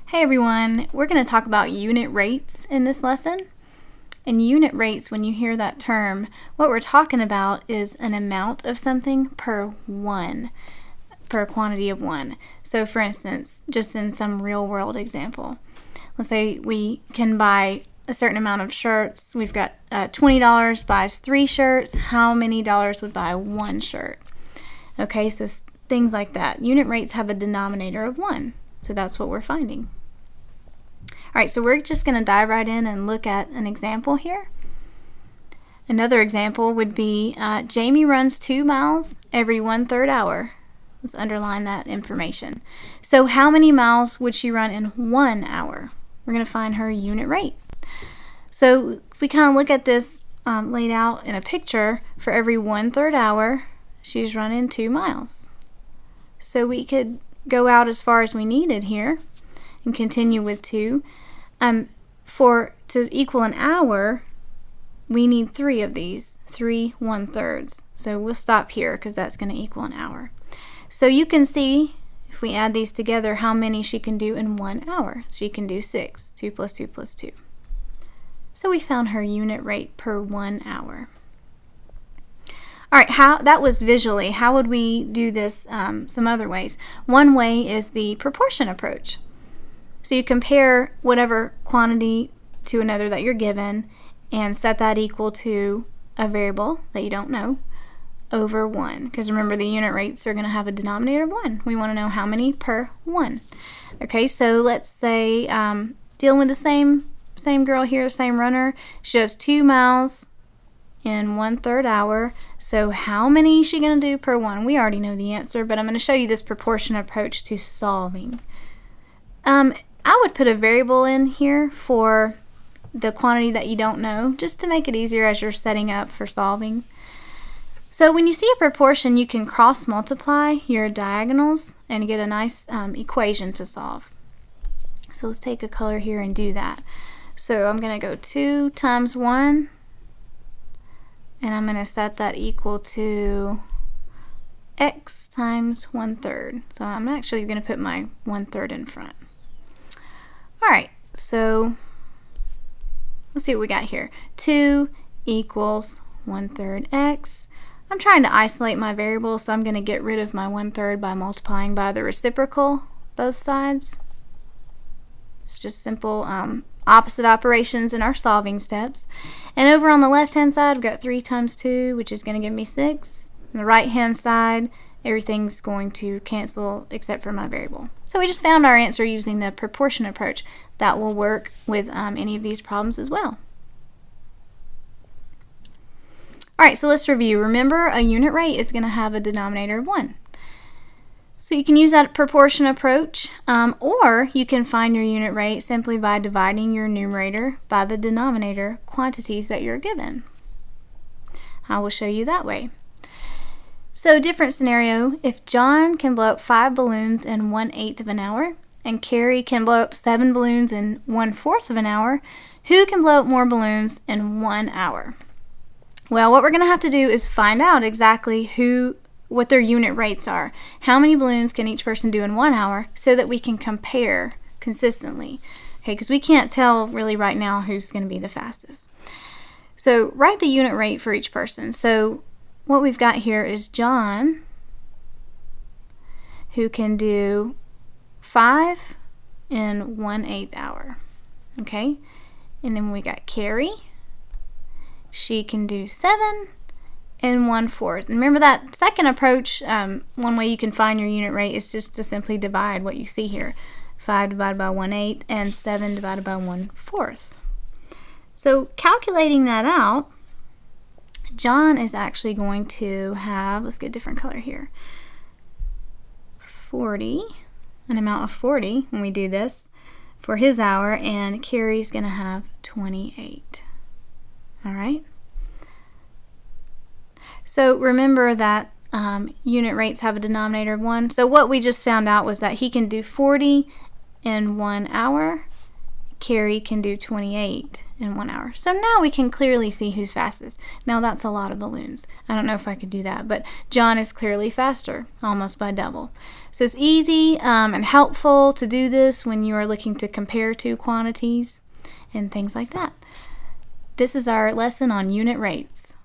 Hey everyone, we're going to talk about unit rates in this lesson. And unit rates, when you hear that term, what we're talking about is an amount of something per quantity of one. So for instance, just in some real world example, let's say we can buy a certain amount of shirts. We've got $20 buys 3 shirts. How many dollars would buy 1 shirt? Okay, so things like that. Unit rates have a denominator of 1. So that's what we're finding. Alright, so we're just going to dive right in and look at an example here. Another example would be Jamie runs 2 miles every 1/3 hour. Let's underline that information. So how many miles would she run in 1 hour? We're going to find her unit rate. So if we kind of look at this laid out in a picture, for every 1/3 hour, she's running 2 miles. So we could go out as far as we needed here and continue with 2. To equal an hour, we need 3 of these, 3 1/3. So we'll stop here because that's going to equal an hour. So you can see, if we add these together, how many she can do in 1 hour. She can do 6. 2 plus 2 plus 2. So we found her unit rate per 1 hour. Alright, that was visually. How would we do this some other ways? One way is the proportion approach. So you compare whatever quantity to another that you're given and set that equal to a variable that you don't know over 1. Because remember, the unit rates are going to have a denominator of 1. We want to know how many per 1. Okay, so let's say dealing with the same girl here, same runner. She does 2 miles in 1/3 hour. So how many is she going to do per 1? We already know the answer, but I'm going to show you this proportion approach to solving. I would put a variable in here for the quantity that you don't know, just to make it easier as you're setting up for solving. So when you see a proportion, you can cross multiply your diagonals and get a nice equation to solve. So let's take a color here and do that. So I'm going to go 2 times 1, and I'm going to set that equal to x times 1/3. So I'm actually going to put my 1/3 in front. Alright, so let's see what we got here. 2 equals 1/3 x. I'm trying to isolate my variable, so I'm going to get rid of my 1/3 by multiplying by the reciprocal, both sides. It's just simple opposite operations in our solving steps. And over on the left-hand side, I've got 3 times 2, which is going to give me 6. On the right-hand side, everything's going to cancel except for my variable. So we just found our answer using the proportion approach. That will work with any of these problems as well. Alright, so let's review. Remember, a unit rate is going to have a denominator of 1. So you can use that proportion approach, or you can find your unit rate simply by dividing your numerator by the denominator quantities that you're given. I will show you that way. So different scenario, if John can blow up 5 balloons in 1/8 of an hour and Carrie can blow up 7 balloons in 1/4 of an hour, who can blow up more balloons in 1 hour? Well, what we're going to have to do is find out exactly what their unit rates are. How many balloons can each person do in 1 hour so that we can compare consistently. Okay, because we can't tell really right now who's going to be the fastest. So write the unit rate for each person. So what we've got here is John, who can do 5 in 1/8 hour. Okay, and then we got Carrie. She can do 7 in 1/4. And remember that second approach, one way you can find your unit rate is just to simply divide what you see here. 5 divided by 1/8 and 7 divided by 1/4. So calculating that out, John is actually going to have, let's get a different color here, 40, an amount of 40 when we do this for his hour, and Carrie's going to have 28. Alright? So remember that unit rates have a denominator of 1. So what we just found out was that he can do 40 in 1 hour. Carrie can do 28 in 1 hour. So now we can clearly see who's fastest. Now that's a lot of balloons. I don't know if I could do that, but John is clearly faster, almost by double. So it's easy and helpful to do this when you are looking to compare two quantities and things like that. This is our lesson on unit rates.